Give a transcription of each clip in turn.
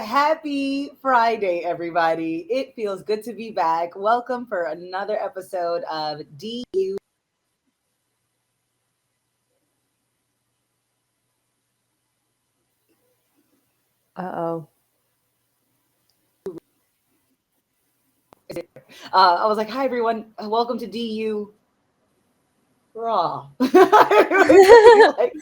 Happy Friday, everybody. It feels good to be back. Welcome for another episode of DU. Uh-oh. I was like, hi, everyone. Welcome to DU Raw. It took me like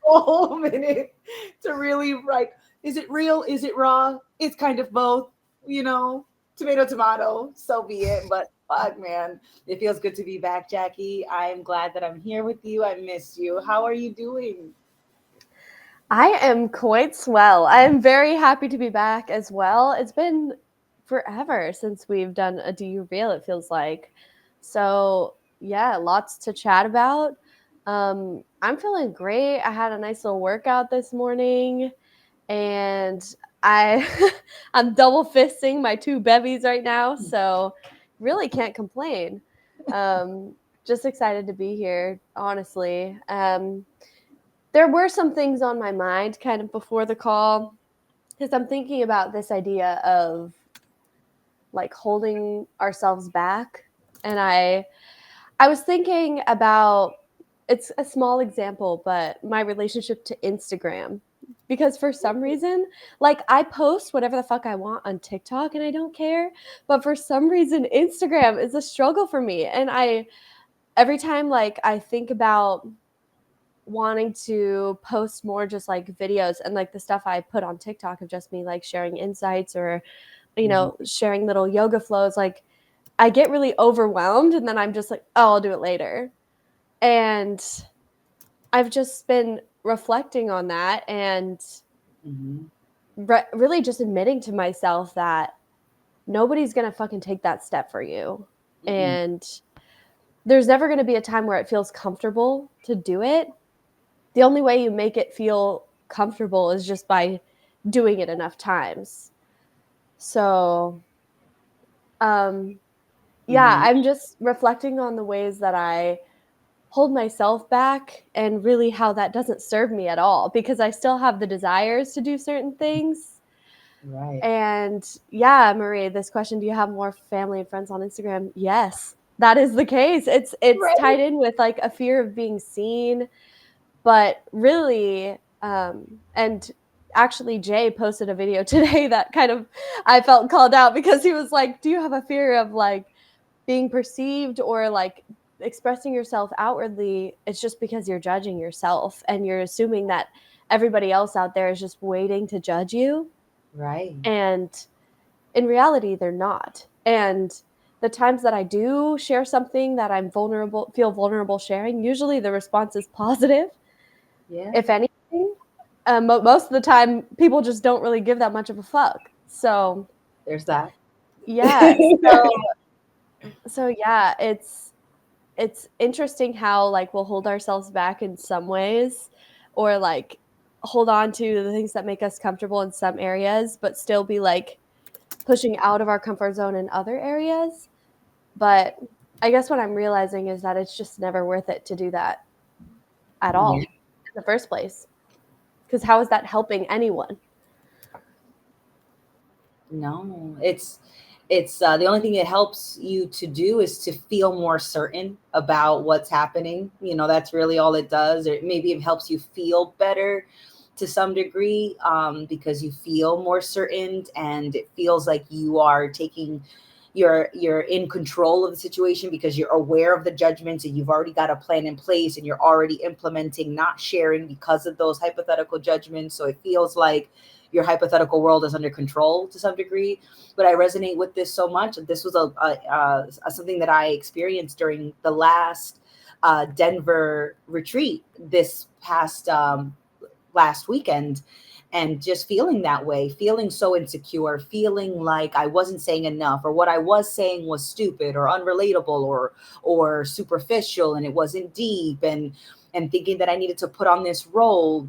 a whole minute to really, like, is it real? Is it raw? It's kind of both, you know, tomato, tomato. So be it. But fuck, man. It feels good to be back, Jackie. I'm glad that I'm here with you. I miss you. How are you doing? I am quite swell. I am very happy to be back as well. It's been forever since we've done a DU Real, it feels like. So, yeah, lots to chat about. I'm feeling great. I had a nice little workout this morning and I I'm double fisting my two bevies right now, so really can't complain. Um, just excited to be here, honestly. There were some things on my mind kind of before the call because I'm thinking about this idea of like holding ourselves back. And I was thinking about, it's a small example, but my relationship to Instagram. Because for some reason, like I post whatever the fuck I want on TikTok and I don't care. But for some reason, Instagram is a struggle for me. And every time like I think about wanting to post more just like videos and like the stuff I put on TikTok of just me like sharing insights or, Mhm. sharing little yoga flows, like I get really overwhelmed and then I'm just like, oh, I'll do it later. And I've just been reflecting on that and Mhm. really just admitting to myself that nobody's going to fucking take that step for you. Mm-mm. And there's never going to be a time where it feels comfortable to do it. The only way you make it feel comfortable is just by doing it enough times. So, um, yeah, Mhm. I'm just reflecting on the ways that I hold myself back and really how that doesn't serve me at all because I still have the desires to do certain things. Right. And yeah, Marie, this question, do you have more family and friends on Instagram? Yes, that is the case. It's Right. tied in with like a fear of being seen, but really and actually Jay posted a video today that kind of I felt called out because he was like, do you have a fear of like being perceived or like expressing yourself outwardly? It's just because you're judging yourself and you're assuming that everybody else out there is just waiting to judge you, Right. and in reality they're not. And the times that I do share something that I'm vulnerable feel vulnerable sharing, usually the response is positive, Yeah. if anything. Most of the time, people just don't really give that much of a fuck. So There's that. yeah, so yeah, it's interesting how like we'll hold ourselves back in some ways, or like hold on to the things that make us comfortable in some areas, but still be like pushing out of our comfort zone in other areas. But I guess what I'm realizing is that it's just never worth it to do that at Yeah. all in the first place. Because how is that helping anyone? No, it's the only thing it helps you to do is to feel more certain about what's happening. That's really all it does. Or maybe it helps you feel better to some degree, because you feel more certain and it feels like you are taking you're in control of the situation because you're aware of the judgments and you've already got a plan in place and you're already implementing not sharing because of those hypothetical judgments. So it feels like your hypothetical world is under control to some degree. But I resonate with this so much. This was something that I experienced during the last Denver retreat this past last weekend, and just feeling that way, feeling so insecure, feeling like I wasn't saying enough, or what I was saying was stupid or unrelatable or superficial, and it wasn't deep, and thinking that I needed to put on this role.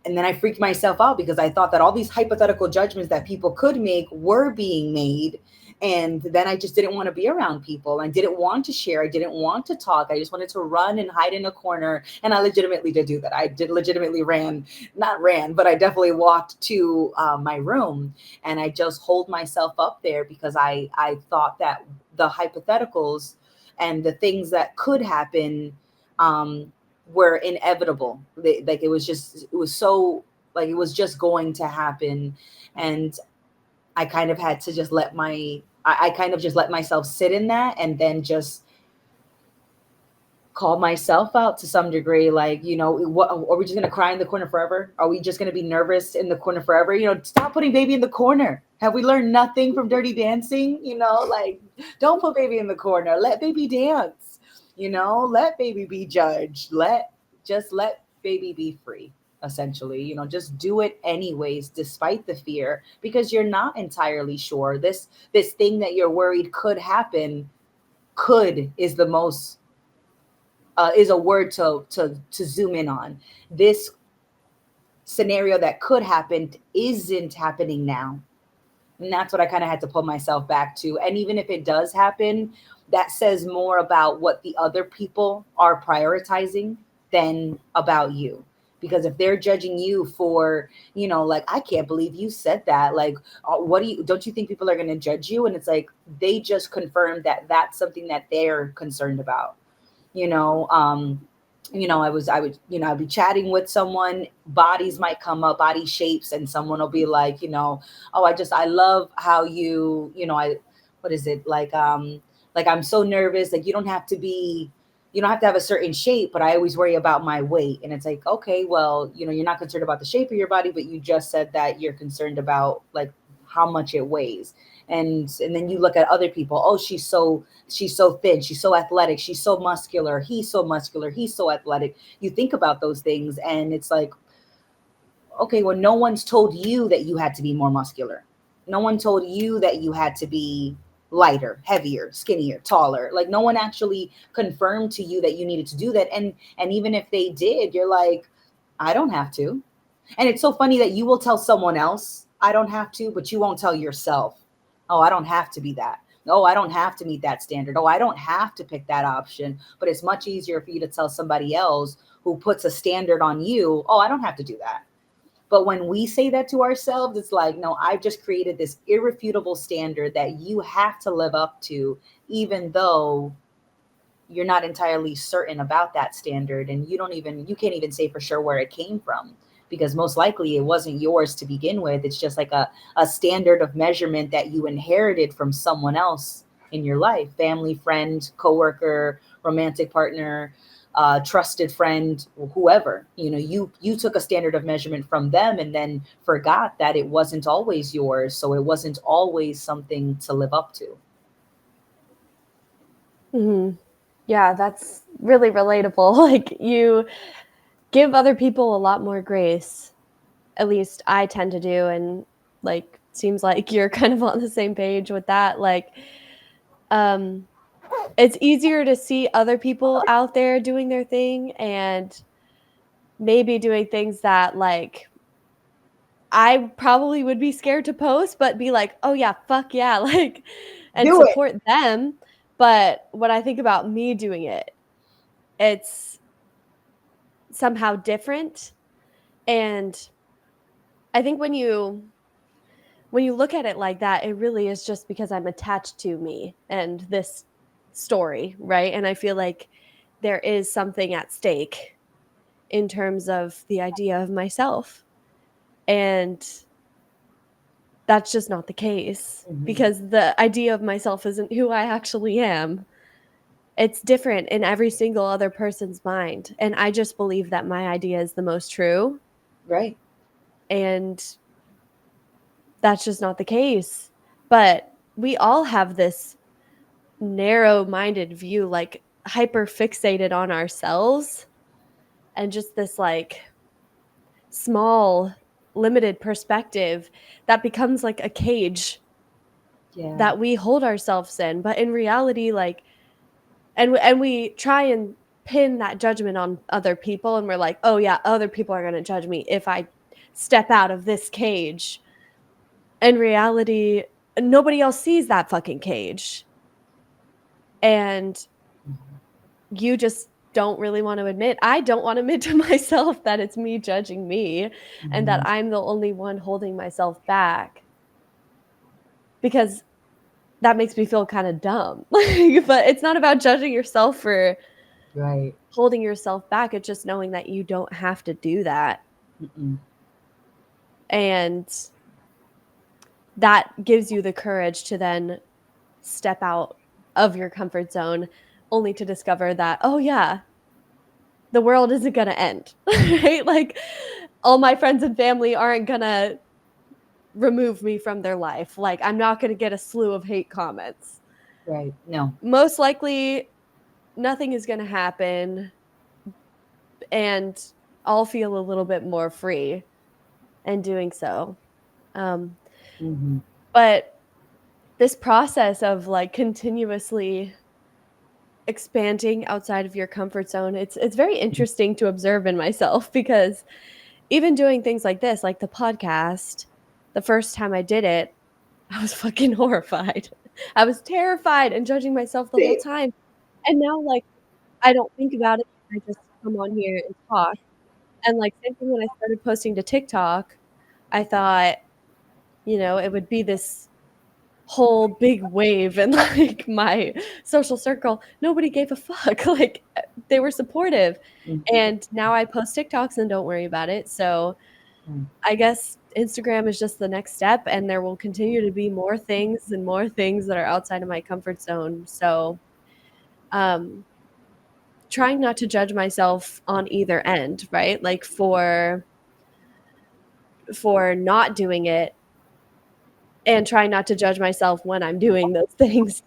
And then I freaked myself out because I thought that all these hypothetical judgments that people could make were being made. And then I just didn't want to be around people. I didn't want to share. I didn't want to talk. I just wanted to run and hide in a corner. And I legitimately did do that. I did legitimately not ran, but I definitely walked to my room, and I just hold myself up there because I thought that the hypotheticals and the things that could happen um, were inevitable. Like it was so like it was just going to happen. And I kind of had to just I kind of just let myself sit in that, and then just call myself out to some degree. Like, what are we just going to cry in the corner forever? Are we just going to be nervous in the corner forever? Stop putting baby in the corner. Have we learned nothing from Dirty Dancing? Like, don't put baby in the corner. Let baby dance. Let baby be judged. Let baby be free. Essentially, just do it anyways, despite the fear, because you're not entirely sure. This thing that you're worried could happen. Could is the most is a word to zoom in on. This scenario that could happen isn't happening now. And that's what I kind of had to pull myself back to. And even if it does happen, that says more about what the other people are prioritizing than about you. Because if they're judging you for, like, I can't believe you said that. Like, don't you think people are going to judge you? And it's like, they just confirmed that that's something that they're concerned about. you know um I would, I'd be chatting with someone, bodies might come up, body shapes, and someone will be like, oh, I love how I what is it, like, I'm so nervous, like, you don't have to have a certain shape, but I always worry about my weight. And it's like, okay, well, you're not concerned about the shape of your body, but you just said that you're concerned about, like, how much it weighs. And then you look at other people. Oh, she's so thin, she's so athletic, she's so muscular, he's so athletic. You think about those things, and it's like, okay, well, no one's told you that you had to be more muscular. No one told you that you had to be lighter, heavier, skinnier, taller. Like, no one actually confirmed to you that you needed to do that. And even if they did, you're like, I don't have to. And it's so funny that you will tell someone else, I don't have to, but you won't tell yourself, oh, I don't have to be that. Oh, I don't have to meet that standard. Oh, I don't have to pick that option. But it's much easier for you to tell somebody else who puts a standard on you, oh, I don't have to do that. But when we say that to ourselves, it's like, no, I've just created this irrefutable standard that you have to live up to, even though you're not entirely certain about that standard. And you can't even say for sure where it came from, because most likely it wasn't yours to begin with. It's just like a standard of measurement that you inherited from someone else in your life, family, friend, coworker, romantic partner, trusted friend, whoever. You took a standard of measurement from them, and then forgot that it wasn't always yours, so it wasn't always something to live up to. Mm-hmm. Yeah, that's really relatable. Like, you give other people a lot more grace. At least I tend to do, and like, seems like you're kind of on the same page with that. Like, um it's easier to see other people out there doing their thing, and maybe doing things that, like, I probably would be scared to post, but be like, "Oh yeah, fuck yeah," like, and Do it. support them. But when I think about me doing it, it's somehow different. And I think when you look at it like that, it really is just because I'm attached to me and this story, right? And I feel like there is something at stake in terms of the idea of myself. And that's just not the case, Mhm. because the idea of myself isn't who I actually am. It's different in every single other person's mind. And I just believe that my idea is the most true. Right. And that's just not the case. But we all have this narrow minded view, like, hyper fixated on ourselves, and just this, like, small, limited perspective that becomes like a cage Yeah. that we hold ourselves in. But in reality, like, and we try and pin that judgment on other people, and we're like, oh yeah, other people are going to judge me if I step out of this cage. In reality, nobody else sees that fucking cage. And you just don't really want to admit. I don't want to admit to myself that it's me judging me and that I'm the only one holding myself back, because that makes me feel kind of dumb. But it's not about judging yourself for Right. holding yourself back. It's just knowing that you don't have to do that. Mm-mm. And that gives you the courage to then step out of your comfort zone, only to discover that, oh, yeah, the world isn't going to end, right? Like, all my friends and family aren't going to remove me from their life. Like, I'm not going to get a slew of hate comments. Right. No. Most likely, nothing is going to happen, and I'll feel a little bit more free in doing so. Um, Mm-hmm. but this process of like continuously expanding outside of your comfort zone, it's very interesting to observe in myself, because even doing things like this, like the podcast, the first time I did it, I was fucking horrified. I was terrified and judging myself the whole time. And now, like, I don't think about it. I just come on here and talk. And like, same thing when I started posting to TikTok, I thought, it would be this whole big wave and like my social circle. Nobody gave a fuck. Like, they were supportive. Mm-hmm. And now I post TikToks and don't worry about it. So I guess Instagram is just the next step, and there will continue to be more things and more things that are outside of my comfort zone. So, um, trying not to judge myself on either end, right? Like, for not doing it, and trying not to judge myself when I'm doing those things.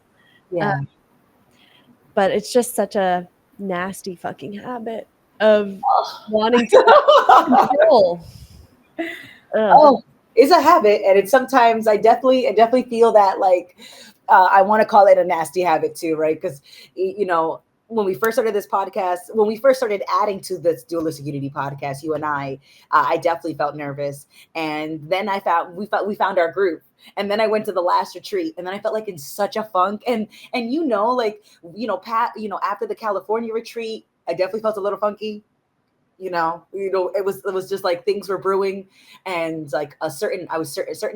Uh, Yeah. but it's just such a nasty fucking habit of wanting to Oh. control. Ugh. Oh, it's a habit, and it's sometimes I definitely feel that, like, I want to call it a nasty habit too, right? Because when we first started this podcast, when we first started adding to this Dualistic Unity podcast, you and I definitely felt nervous, and then we found our group. And then I went to the last retreat, and then I felt like in such a funk. And like, Pat, after the California retreat, I definitely felt a little funky. It was just like things were brewing, and like certain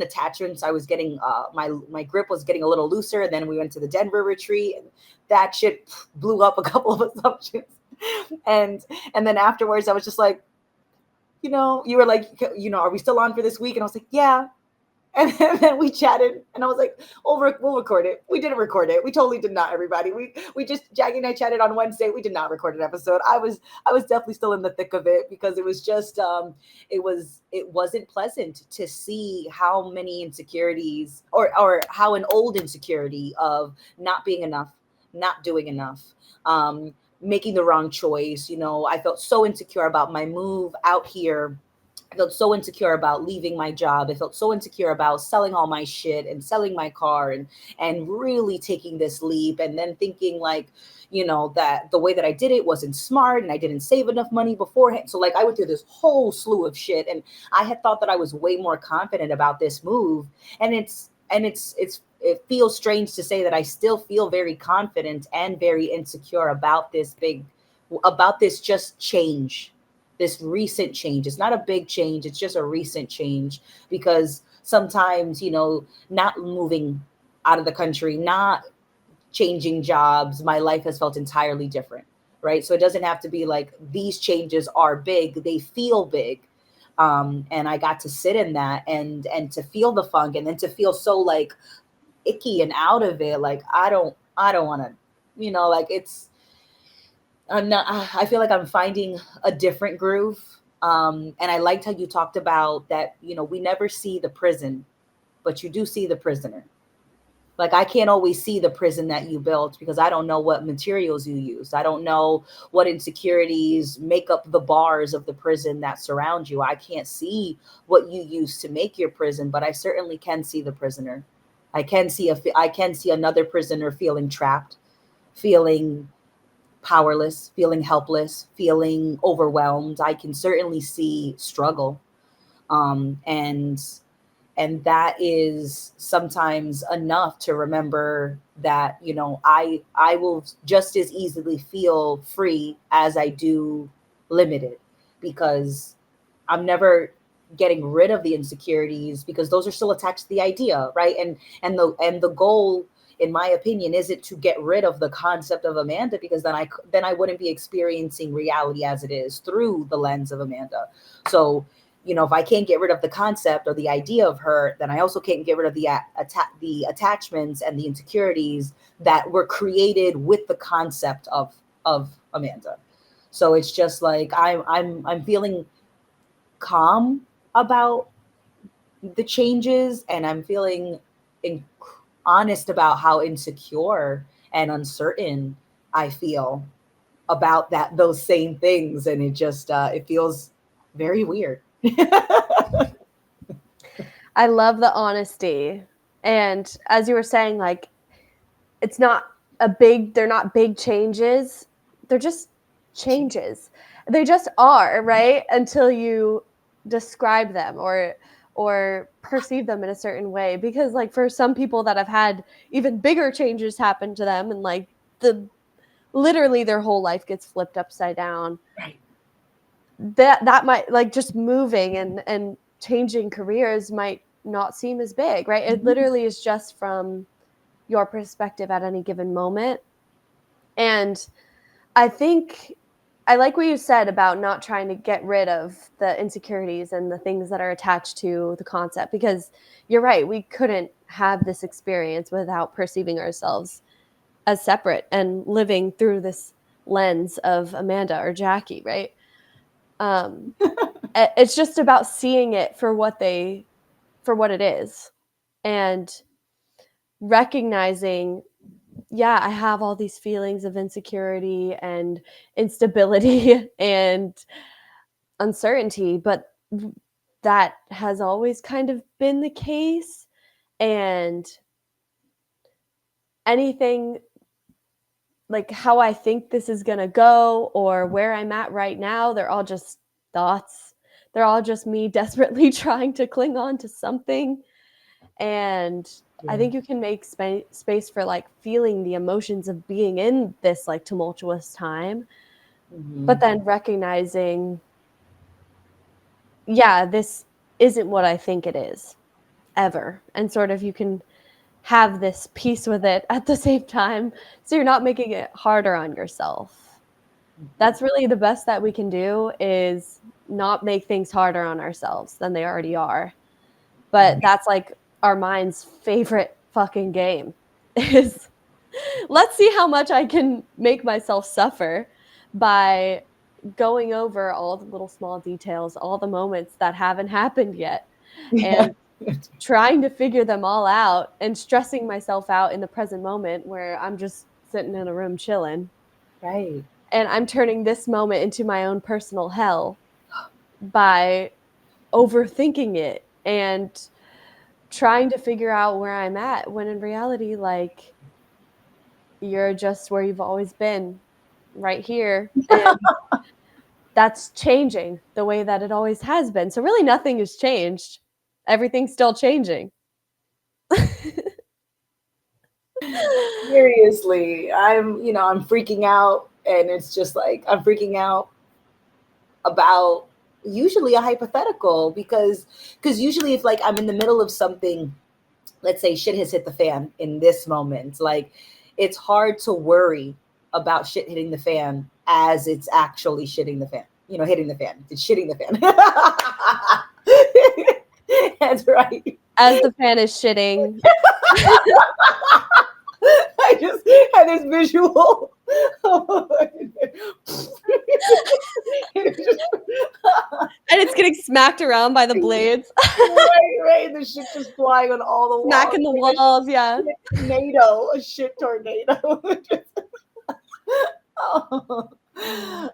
attachments I was getting, my grip was getting a little looser. And then we went to the Denver retreat, and that shit blew up a couple of assumptions. And then afterwards I was just like, you were like, are we still on for this week? And I was like, yeah. And then we chatted, and I was like, we'll record it. We didn't record it. We totally did not, everybody. We just, Jackie and I chatted on Wednesday. We did not record an episode. I was definitely still in the thick of it, because it was just, it wasn't pleasant to see how many insecurities, or how an old insecurity of not being enough, not doing enough, making the wrong choice. I felt so insecure about my move out here. I felt so insecure about leaving my job. I felt so insecure about selling all my shit and selling my car, and really taking this leap, and then thinking like, that the way that I did it wasn't smart, and I didn't save enough money beforehand. So like I went through this whole slew of shit, and I had thought that I was way more confident about this move. And it feels strange to say that I still feel very confident and very insecure about this just change, this recent change. It's not a big change, it's just a recent change, because sometimes, not moving out of the country, not changing jobs, my life has felt entirely different, right? So it doesn't have to be like these changes are big, they feel big. And I got to sit in that, and to feel the funk, and then to feel so like icky and out of it. Like I don't want to, like I'm not. I feel like I'm finding a different groove. And I liked how you talked about that. We never see the prison, but you do see the prisoner. Like I can't always see the prison that you built, because I don't know what materials you use. I don't know what insecurities make up the bars of the prison that surround you. I can't see what you use to make your prison, but I certainly can see the prisoner. I can see another prisoner feeling trapped, feeling powerless, feeling helpless, feeling overwhelmed. I can certainly see struggle. And And that is sometimes enough to remember that, I will just as easily feel free as I do limited, because I'm never getting rid of the insecurities, because those are still attached to the idea, right? And the goal, in my opinion, isn't to get rid of the concept of Amanda, because then I wouldn't be experiencing reality as it is through the lens of Amanda. So, if I can't get rid of the concept or the idea of her, then I also can't get rid of the attachments and the insecurities that were created with the concept of Amanda. So it's just like I'm feeling calm about the changes, and I'm feeling in, honest about how insecure and uncertain I feel about those same things, and it feels very weird. I love the honesty. And as you were saying, like, they're not big changes. They're just changes. They just are, right? Until you describe them or perceive them in a certain way. Because like for some people that have had even bigger changes happen to them, and like the literally their whole life gets flipped upside down, Right. that might, like, just moving and changing careers might not seem as big, right? It literally is just from your perspective at any given moment. And I think I like what you said about not trying to get rid of the insecurities and the things that are attached to the concept, because you're right, we couldn't have this experience without perceiving ourselves as separate and living through this lens of Amanda or Jackie, right? Um, it's just about seeing it for what it is, and recognizing, yeah, I have all these feelings of insecurity and instability and uncertainty, but that has always kind of been the case. And anything like how I think this is going to go or where I'm at right now, they're all just thoughts. They're all just me desperately trying to cling on to something. And I Yeah. think you can make space for like feeling the emotions of being in this like tumultuous time, Hmm. but then recognizing, yeah, this isn't what I think it is ever. And sort of you can have this peace with it at the same time. So you're not making it harder on yourself. That's really the best that we can do, is not make things harder on ourselves than they already are. But that's like our mind's favorite fucking game is, let's see how much I can make myself suffer by going over all the little small details, all the moments that haven't happened yet, Yeah. and trying to figure them all out and stressing myself out in the present moment where I'm just sitting in a room chilling. Right. And I'm turning this moment into my own personal hell by overthinking it and trying to figure out where I'm at, when in reality, like, you're just where you've always been, right here. And that's changing the way that it always has been. So really nothing has changed. Everything's still changing. Seriously, I'm freaking out, and it's just like I'm freaking out about usually a hypothetical, because usually if like I'm in the middle of something, let's say shit has hit the fan in this moment, like it's hard to worry about shit hitting the fan as it's actually shitting the fan, hitting the fan, it's shitting the fan. That's right. As the fan is shitting. I just had this visual. And it's getting smacked around by the blades. Right, right. The shit just flying on all the walls. Smacking the Like walls, yeah. a shit tornado. Oh.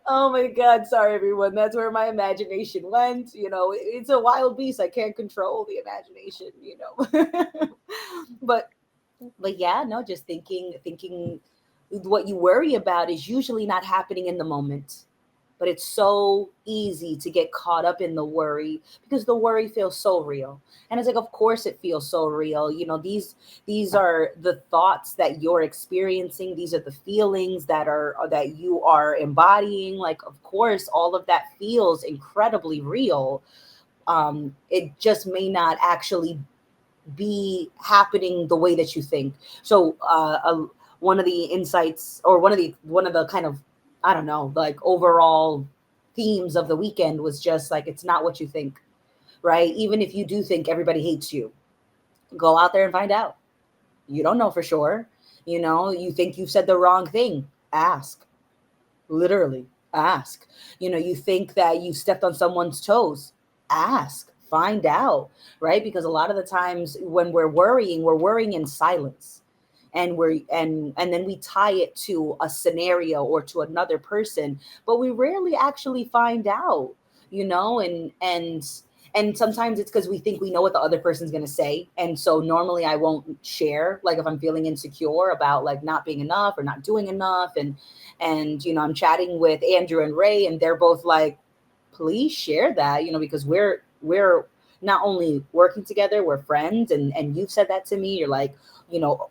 Oh my God. Sorry, everyone. That's where my imagination went. It's a wild beast. I can't control the imagination. but but yeah, no, just thinking what you worry about is usually not happening in the moment. But it's so easy to get caught up in the worry because the worry feels so real. And it's like, of course it feels so real. These are the thoughts that you're experiencing. These are the feelings that you are embodying. Like, of course, all of that feels incredibly real. It just may not actually be happening the way that you think. So one of the insights, or one of the kind of, I don't know, like overall themes of the weekend was just like, it's not what you think, right? Even if you do think everybody hates you, go out there and find out. You don't know for sure. You think you've said the wrong thing, ask. Literally, ask. You think that you stepped on someone's toes, ask, find out, right? Because a lot of the times when we're worrying in silence, and then we tie it to a scenario or to another person, but we rarely actually find out, and sometimes it's because we think we know what the other person's going to say. And so normally I won't share, like if I'm feeling insecure about like not being enough or not doing enough. And I'm chatting with Andrew and Ray, and they're both like, please share that, because we're not only working together, we're friends. And you've said that to me. You're like,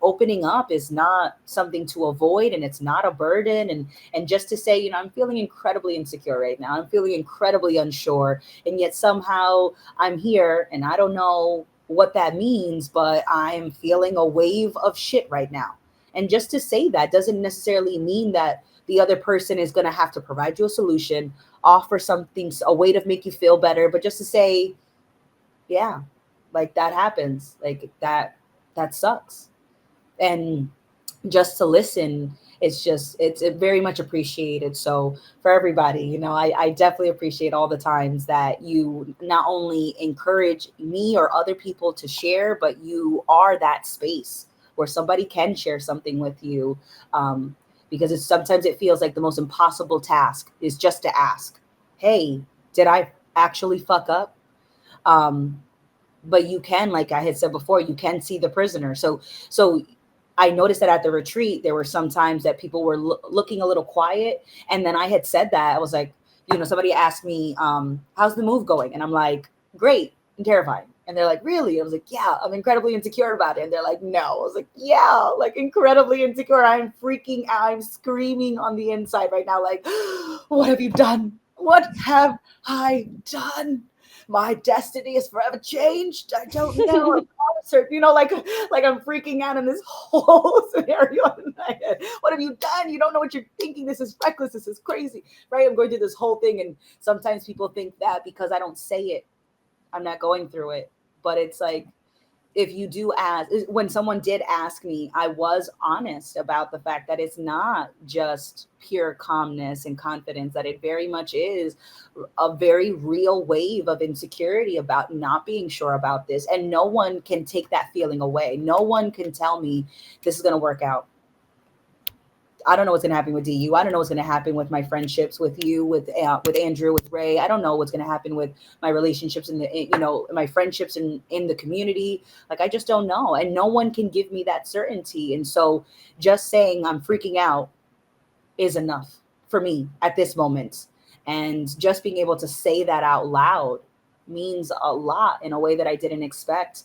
opening up is not something to avoid, and it's not a burden. And just to say, I'm feeling incredibly insecure right now. I'm feeling incredibly unsure. And yet somehow I'm here, and I don't know what that means, but I'm feeling a wave of shit right now. And just to say that doesn't necessarily mean that the other person is going to have to provide you a solution, offer something, a way to make you feel better, but just to say, yeah, like that happens, like that sucks. And just to listen, it's very much appreciated. So for everybody, I definitely appreciate all the times that you not only encourage me or other people to share, but you are that space where somebody can share something with you. Because sometimes it feels like the most impossible task is just to ask, hey, did I actually fuck up? um, but you can, like I had said before, you can see the prisoner. So I noticed that at the retreat there were some times that people were looking a little quiet. And then I had said that, I was like, somebody asked me, how's the move going, and I'm like, great and terrifying. And they're like, really? I was like, yeah, I'm incredibly insecure about it. And they're like, no. I was like, yeah, like incredibly insecure. I'm freaking out. I'm screaming on the inside right now, like, what have you done? What have I done? My destiny is forever changed. I don't know. I'm concert, like I'm freaking out in this whole scenario in my head. What have you done? You don't know what you're thinking. This is reckless. This is crazy, right? I'm going through this whole thing, and sometimes people think that because I don't say it, I'm not going through it. But it's like, if you do ask, when someone did ask me, I was honest about the fact that it's not just pure calmness and confidence, that it very much is a very real wave of insecurity about not being sure about this. And no one can take that feeling away. No one can tell me this is going to work out. I don't know what's going to happen with DU. I don't know what's going to happen with my friendships with you, with Andrew, with Ray. I don't know what's going to happen with my relationships my friendships in the community. Like, I just don't know, and no one can give me that certainty. And so, just saying I'm freaking out is enough for me at this moment. And just being able to say that out loud means a lot in a way that I didn't expect,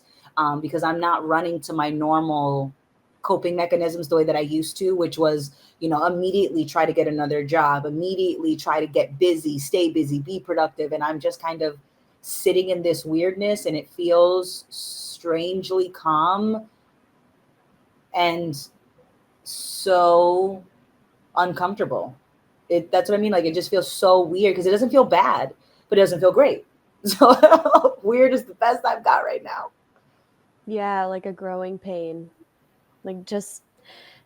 because I'm not running to my normal coping mechanisms the way that I used to, which was, immediately try to get another job, immediately try to get busy, stay busy, be productive. And I'm just kind of sitting in this weirdness, and it feels strangely calm and so uncomfortable. That's what I mean. Like, it just feels so weird because it doesn't feel bad, but it doesn't feel great. So weird is the best I've got right now. Yeah, like a growing pain. Like just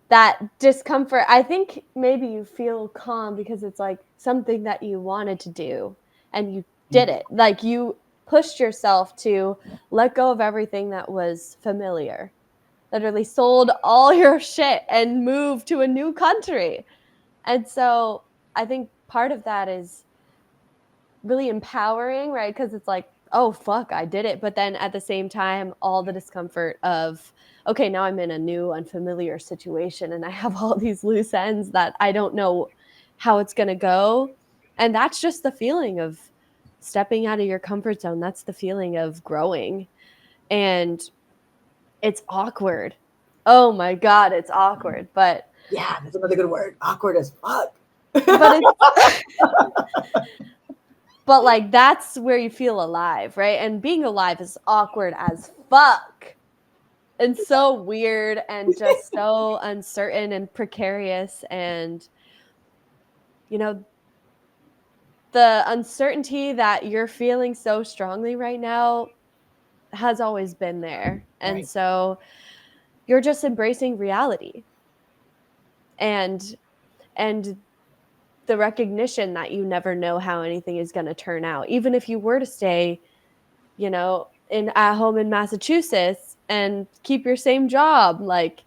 that discomfort. I think maybe you feel calm because it's like something that you wanted to do and you did it. Like you pushed yourself to let go of everything that was familiar. Literally sold all your shit and moved to a new country. And so I think part of that is really empowering, right? Because it's like, oh, fuck, I did it. But then at the same time, all the discomfort of, okay, now I'm in a new, unfamiliar situation and I have all these loose ends that I don't know how it's going to go. And that's just the feeling of stepping out of your comfort zone. That's the feeling of growing. And it's awkward. Oh my God, it's awkward. Yeah, that's another good word. Awkward as fuck. But it's but like that's where you feel alive, right? And being alive is awkward as fuck. And so weird and just so uncertain and precarious. And you know, the uncertainty that you're feeling so strongly right now has always been there. And Right. so you're just embracing reality and and the recognition that you never know how anything is going to turn out. Even if you were to stay, in at home in Massachusetts and keep your same job, like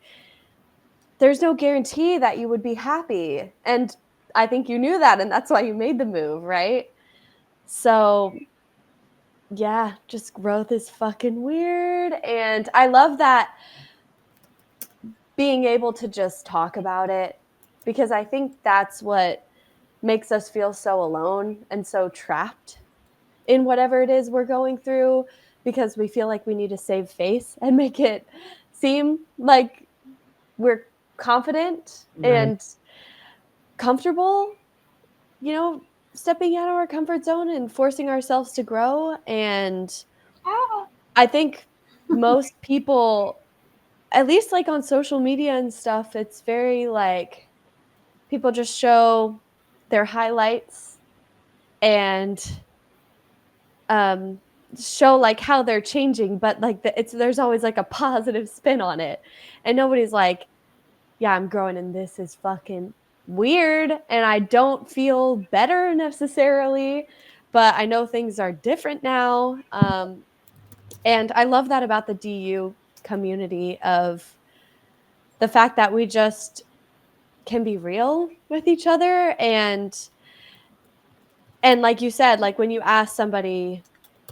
there's no guarantee that you would be happy. And I think you knew that, and that's why you made the move, right? So yeah, just growth is fucking weird. And I love that being able to just talk about it, because I think that's what makes us feel so alone and so trapped in whatever it is we're going through, because we feel like we need to save face and make it seem like we're confident Right. and comfortable, you know, stepping out of our comfort zone and forcing ourselves to grow. And I think most people, at least like on social media and stuff, it's very like people just show their highlights and um show like how they're changing, but like there's always like a positive spin on it, and nobody's like, yeah, I'm growing and this is fucking weird and I don't feel better necessarily, but I know things are different now. And I love that about the DU community, of the fact that we just can be real with each other. And like you said, like when you ask somebody,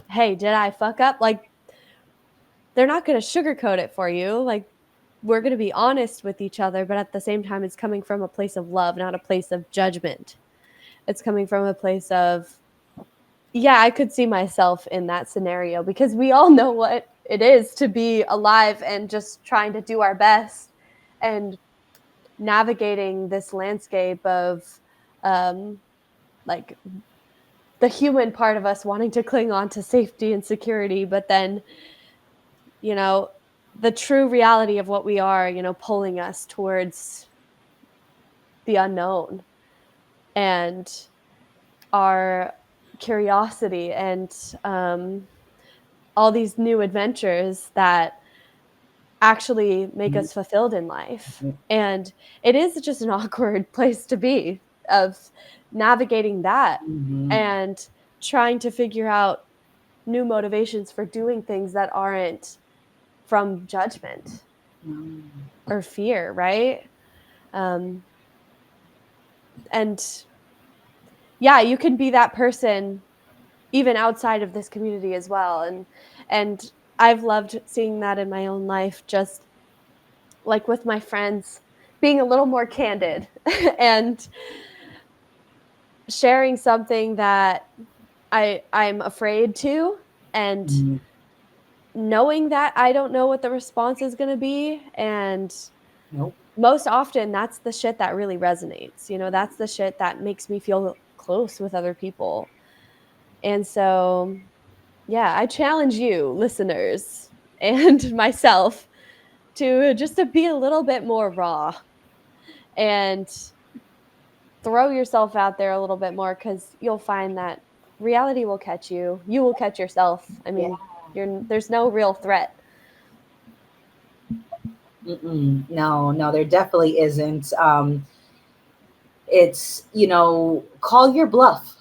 hey, did I fuck up, like they're not going to sugarcoat it for you. Like we're going to be honest with each other, but at the same time it's coming from a place of love, not a place of judgment. It's coming from a place of, yeah, I could see myself in that scenario, because we all know what it is to be alive and just trying to do our best and navigating this landscape of like the human part of us wanting to cling on to safety and security, but then, you know, the true reality of what we are, pulling us towards the unknown and our curiosity and all these new adventures that actually make us fulfilled in life. And it is just an awkward place to be, of navigating that Mm-hmm. and trying to figure out new motivations for doing things that aren't from judgment Mm-hmm. or fear, right? Um, and yeah, you can be that person even outside of this community as well. And I've loved seeing that in my own life, just like with my friends, being a little more candid and sharing something that I'm afraid to, and Mm-hmm. knowing that I don't know what the response is going to be. And Nope. most often that's the shit that really resonates. That's the shit that makes me feel close with other people. And so, yeah, I challenge you, listeners, and myself to be a little bit more raw and throw yourself out there a little bit more, because you'll find that reality will catch you. You will catch yourself. I Yeah. mean, there's no real threat. Mm-mm. No, no, there definitely isn't. It's, call your bluff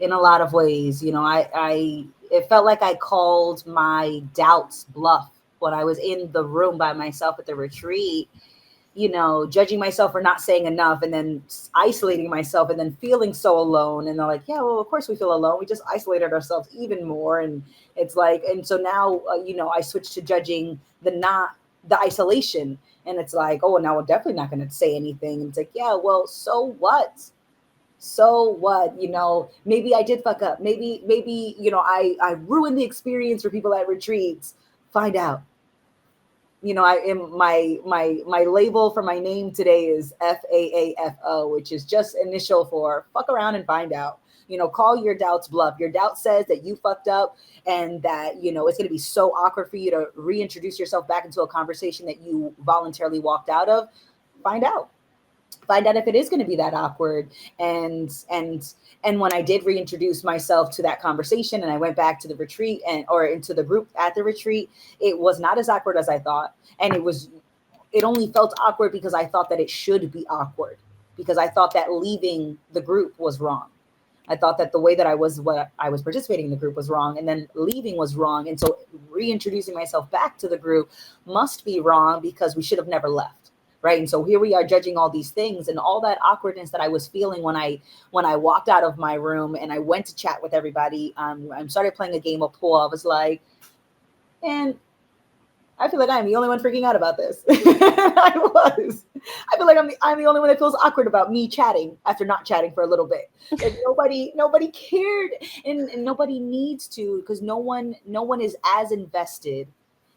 in a lot of ways. It felt like I called my doubts bluff when I was in the room by myself at the retreat, judging myself for not saying enough, and then isolating myself, and then feeling so alone. And they're like, yeah, well, of course we feel alone. We just isolated ourselves even more. And it's like, and so now, I switched to judging the isolation. And it's like, oh, now we're definitely not going to say anything. And it's like, yeah, well, so what? So what? Maybe I did fuck up. Maybe, I ruined the experience for people at retreats. Find out. I am my label for my name today is FAAFO, which is just initial for fuck around and find out. Call your doubts bluff. Your doubt says that you fucked up and that, it's going to be so awkward for you to reintroduce yourself back into a conversation that you voluntarily walked out of. Find out. Find out if it is going to be that awkward. And when I did reintroduce myself to that conversation and I went back to the retreat or into the group at the retreat, it was not as awkward as I thought. And it only felt awkward because I thought that it should be awkward, because I thought that leaving the group was wrong. I thought that the way that I was participating in the group was wrong, and then leaving was wrong. And so reintroducing myself back to the group must be wrong because we should have never left. Right. And so here we are judging all these things, and all that awkwardness that I was feeling when I walked out of my room and I went to chat with everybody. I started playing a game of pool. I was like, and I feel like I'm the only one freaking out about this. I feel like I'm the only one that feels awkward about me chatting after not chatting for a little bit. Like nobody cared, and nobody needs to, because no one is as invested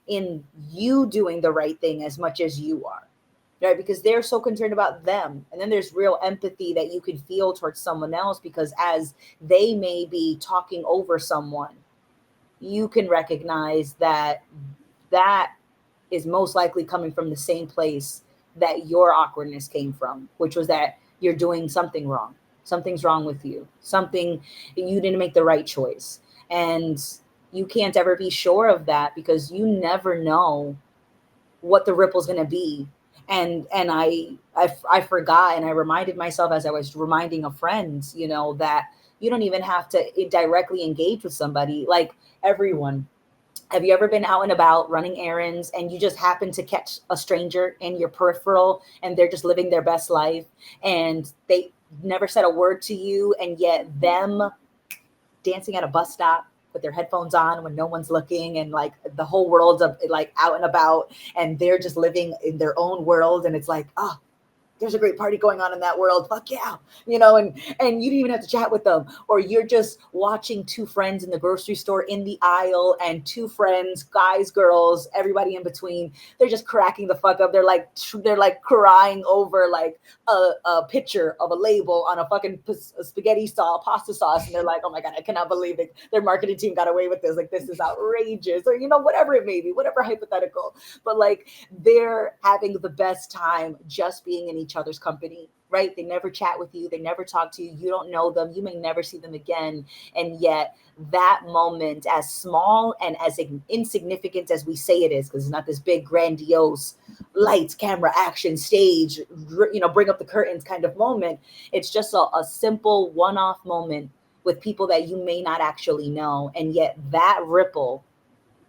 in you doing the right thing as much as you are. Right? Because they're so concerned about them. And then there's real empathy that you can feel towards someone else, because as they may be talking over someone, you can recognize that is most likely coming from the same place that your awkwardness came from, which was that you're doing something wrong. Something's wrong with you. Something, you didn't make the right choice. And you can't ever be sure of that, because you never know what the ripple's going to be. And I forgot, and I reminded myself as I was reminding a friend, that you don't even have to directly engage with somebody. Like, everyone, have you ever been out and about running errands and you just happen to catch a stranger in your peripheral and they're just living their best life and they never said a word to you, and yet them dancing at a bus stop with their headphones on when no one's looking, and like the whole world's like out and about, and they're just living in their own world, and it's like, oh, there's a great party going on in that world. Fuck yeah. And you didn't even have to chat with them. Or you're just watching two friends in the grocery store in the aisle, and two friends, guys, girls, everybody in between. They're just cracking the fuck up. They're like crying over like a picture of a label on a fucking spaghetti pasta sauce. And they're like, oh my God, I cannot believe it. Their marketing team got away with this. Like, this is outrageous. Or, whatever it may be, whatever hypothetical. But like, they're having the best time just being in each other's company, right? They never chat with you. They never talk to you. You don't know them. You may never see them again. And yet that moment, as small and as insignificant as we say it is, because it's not this big, grandiose lights, camera, action, stage, bring up the curtains kind of moment. It's just a simple one-off moment with people that you may not actually know. And yet that ripple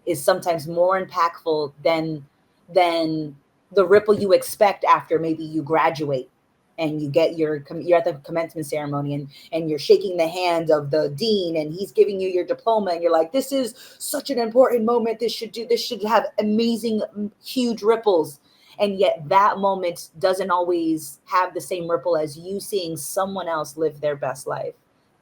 is sometimes more impactful than the ripple you expect after maybe you graduate and you're at the commencement ceremony, and you're shaking the hand of the dean and he's giving you your diploma, and you're like, this is such an important moment. This should have amazing, huge ripples. And yet that moment doesn't always have the same ripple as you seeing someone else live their best life,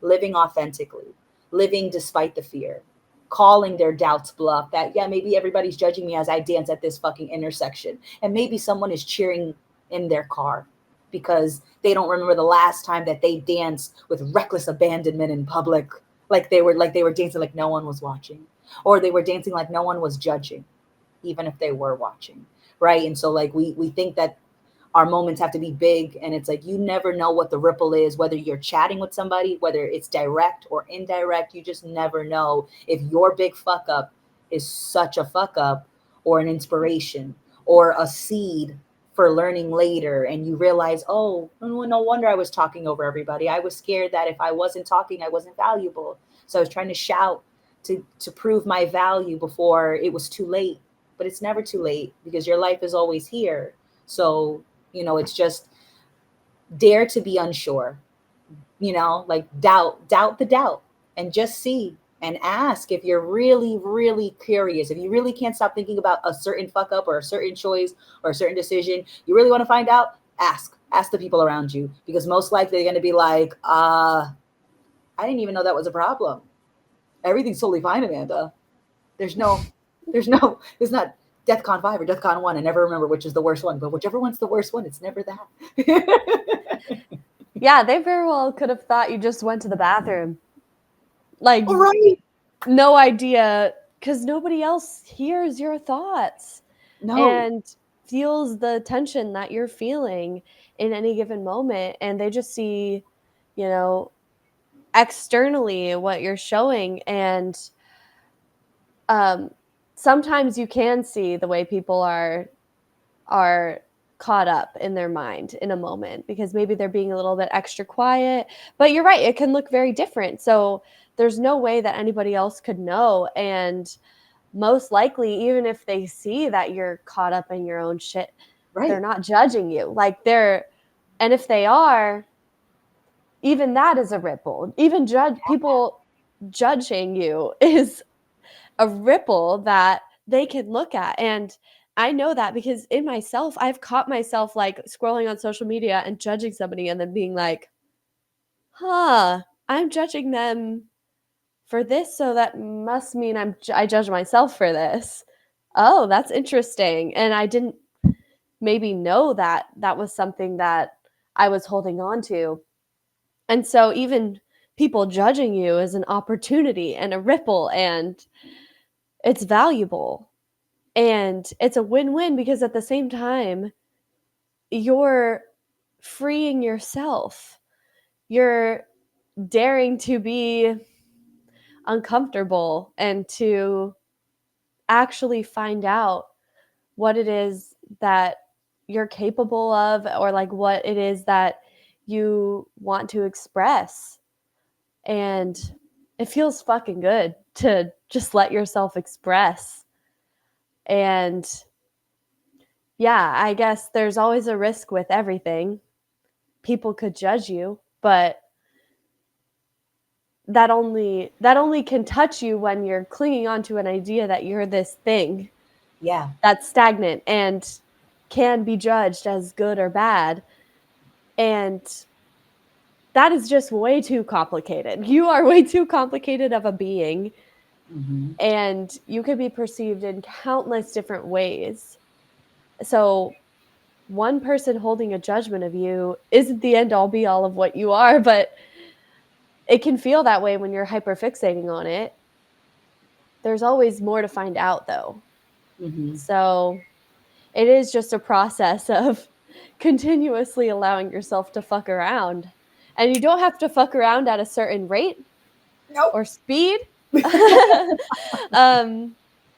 living authentically, living despite the fear, calling their doubts bluff, that, yeah, maybe everybody's judging me as I dance at this fucking intersection. And maybe someone is cheering in their car because they don't remember the last time that they danced with reckless abandonment in public. Like they were dancing like no one was watching, or they were dancing like no one was judging, even if they were watching. Right. And so like we think that our moments have to be big, and it's like, you never know what the ripple is, whether you're chatting with somebody, whether it's direct or indirect. You just never know if your big fuck up is such a fuck up, or an inspiration, or a seed for learning later. And you realize, oh, no wonder I was talking over everybody. I was scared that if I wasn't talking, I wasn't valuable. So I was trying to shout to prove my value before it was too late. But it's never too late, because your life is always here. So it's just dare to be unsure, like doubt the doubt, and just see and ask. If you're really, really curious, if you really can't stop thinking about a certain fuck up or a certain choice or a certain decision, you really want to find out, ask Ask the people around you, because most likely they're going to be like, I didn't even know that was a problem. Everything's totally fine, Amanda. There's not DEFCON 5 or DEFCON 1. I never remember which is the worst one, but whichever one's the worst one, it's never that. Yeah, they very well could have thought you just went to the bathroom. Like, right. No idea, because nobody else hears your thoughts and feels the tension that you're feeling in any given moment. And they just see, externally what you're showing. And sometimes you can see the way people are caught up in their mind in a moment, because maybe they're being a little bit extra quiet. But you're right, it can look very different. So there's no way that anybody else could know. And most likely, even if they see that you're caught up in your own shit, they're not judging you. And if they are, even that is a ripple. Even people judging you is a ripple that they can look at. And I know that because in myself, I've caught myself like scrolling on social media and judging somebody and then being like, I'm judging them for this, so that must mean I judge myself for this. Oh, that's interesting. And I didn't maybe know that that was something that I was holding on to. And so even people judging you is an opportunity and a ripple, and it's valuable. And it's a win-win, because at the same time, you're freeing yourself. You're daring to be uncomfortable and to actually find out what it is that you're capable of, or like what it is that you want to express. And it feels fucking good to just let yourself express. And yeah, I guess there's always a risk with everything. People could judge you, but that only can touch you when you're clinging onto an idea that you're this thing. Yeah. That's stagnant and can be judged as good or bad. And that is just way too complicated. You are way too complicated of a being. Mm-hmm. And you could be perceived in countless different ways. So one person holding a judgment of you isn't the end all be all of what you are, but it can feel that way when you're hyperfixating on it. There's always more to find out, though. Mm-hmm. So it is just a process of continuously allowing yourself to fuck around. And you don't have to fuck around at a certain rate or speed.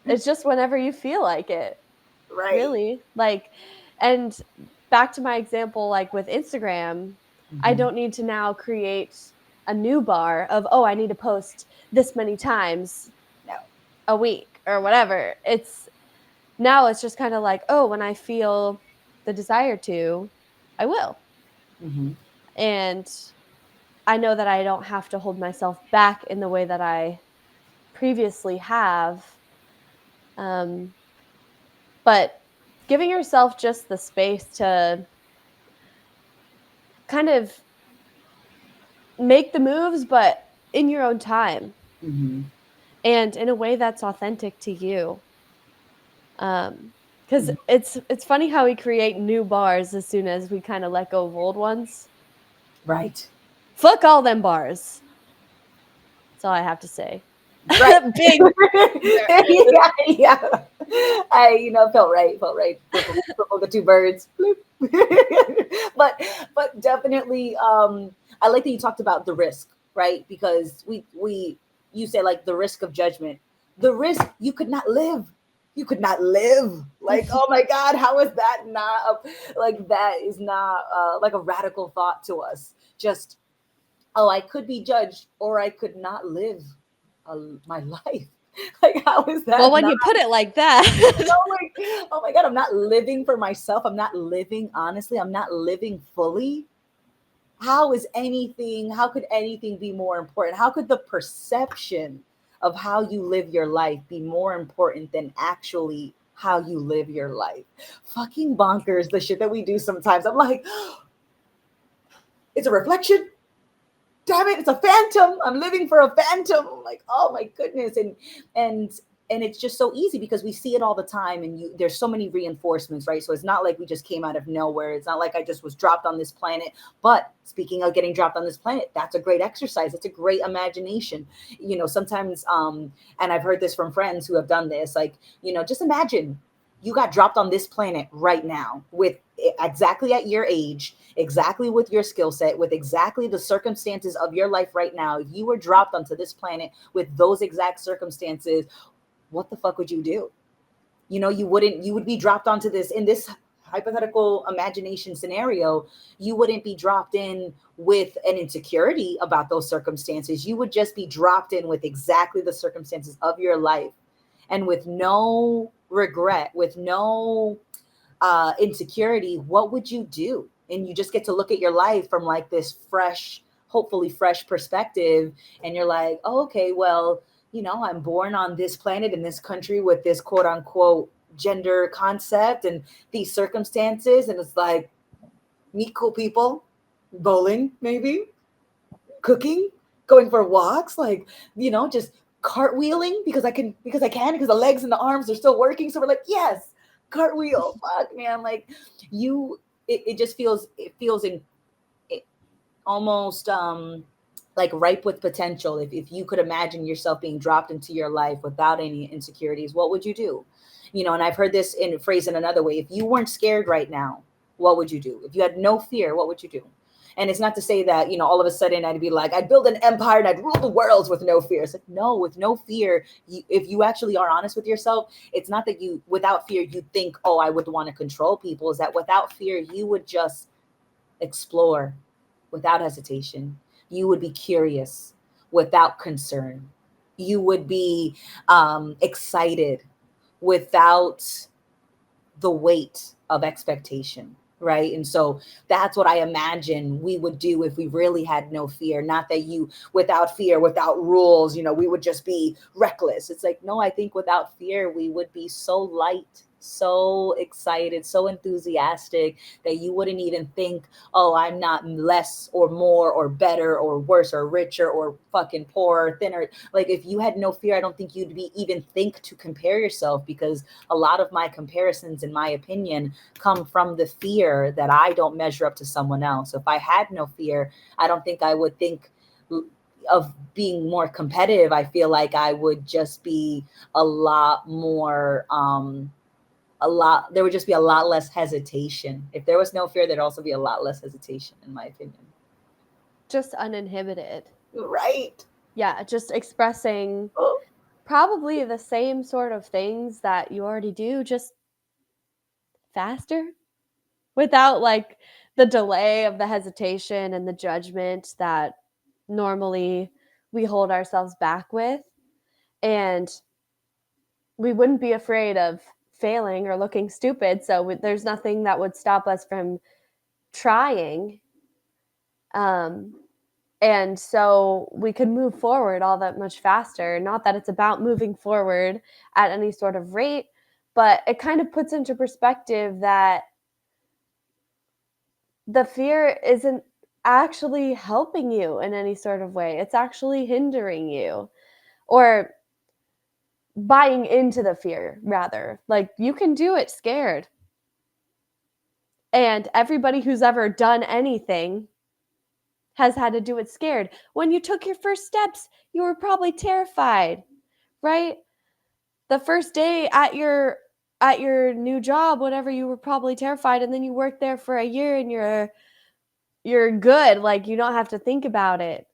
It's just whenever you feel like it. Right. Really. And back to my example, like with Instagram, I don't need to now create a new bar of, I need to post this many times a week or whatever. It's just kind of like, when I feel the desire to, I will. Mm-hmm. And I know that I don't have to hold myself back in the way that I previously have. But giving yourself just the space to kind of make the moves, but in your own time. Mm-hmm. And in a way that's authentic to you. Because it's funny how we create new bars as soon as we kind of let go of old ones. Right. Fuck all them bars. That's all I have to say. Right. Big. yeah. I felt right. Purple the two birds. but definitely, I like that you talked about the risk, right? Because you say like the risk of judgment, the risk you could not live. Like, oh my God, how is that not that is not like a radical thought to us. Just, I could be judged or I could not live my life. Like, how is that? Well, when you put it like that. Oh my God, I'm not living for myself. I'm not living honestly. I'm not living fully. How could anything be more important? How could the perception of how you live your life be more important than actually how you live your life? Fucking bonkers, the shit that we do sometimes. I'm like, It's a reflection. Damn it, it's a phantom. I'm living for a phantom. I'm like, oh my goodness. And and it's just so easy because we see it all the time, and there's so many reinforcements, right? So it's not like we just came out of nowhere. It's not like I just was dropped on this planet. But speaking of getting dropped on this planet, that's a great exercise. It's a great imagination. Sometimes and I've heard this from friends who have done this, like, just imagine you got dropped on this planet right now with exactly at your age, exactly with your skill set, with exactly the circumstances of your life right now. If you were dropped onto this planet with those exact circumstances, what the fuck would you do? You would be dropped onto this in this hypothetical imagination scenario. You wouldn't be dropped in with an insecurity about those circumstances. You would just be dropped in with exactly the circumstances of your life, and with no regret, with no insecurity. What would you do? And you just get to look at your life from like this fresh, hopefully fresh perspective. And you're like, oh, okay, well, I'm born on this planet in this country with this quote unquote gender concept and these circumstances. And it's like, meet cool people, bowling, maybe, cooking, going for walks, like, just cartwheeling because the legs and the arms are still working. So we're like, yes, cartwheel. Fuck, man. Like, it just feels in it, almost like ripe with potential. If you could imagine yourself being dropped into your life without any insecurities, what would you do? And I've heard this in phrase in another way. If you weren't scared right now, what would you do? If you had no fear, what would you do? And it's not to say that, all of a sudden I'd be like, I'd build an empire and I'd rule the worlds with no fear. It's like, no, with no fear, if you actually are honest with yourself, it's not that without fear, you think, oh, I would want to control people. Is that without fear, you would just explore without hesitation. You would be curious without concern. You would be excited without the weight of expectation, right? And so that's what I imagine we would do if we really had no fear. Not that without fear, without rules, we would just be reckless. It's like, no, I think without fear, we would be so light, so excited, so enthusiastic that you wouldn't even think, oh, I'm not less or more or better or worse or richer or fucking poor or thinner. Like, if you had no fear, I don't think you'd be even think to compare yourself, because a lot of my comparisons, in my opinion, come from the fear that I don't measure up to someone else. So if I had no fear, I don't think I would think of being more competitive. I feel like I would just be a lot more there would just be a lot less hesitation. If there was no fear, there'd also be a lot less hesitation, in my opinion. Just uninhibited. Right. Yeah, just expressing Oh. probably the same sort of things that you already do, just faster, without like the delay of the hesitation and the judgment that normally we hold ourselves back with. And we wouldn't be afraid of failing or looking stupid. So there's nothing that would stop us from trying. Um, and so we could move forward all that much faster. Not that it's about moving forward at any sort of rate, but it kind of puts into perspective that the fear isn't actually helping you in any sort of way. It's actually hindering you, or buying into the fear, rather. Like, you can do it scared. And everybody who's ever done anything has had to do it scared. When you took your first steps, you were probably terrified, right? The first day at your new job, whatever, you were probably terrified, and then you worked there for a year and you're good. Like, you don't have to think about it.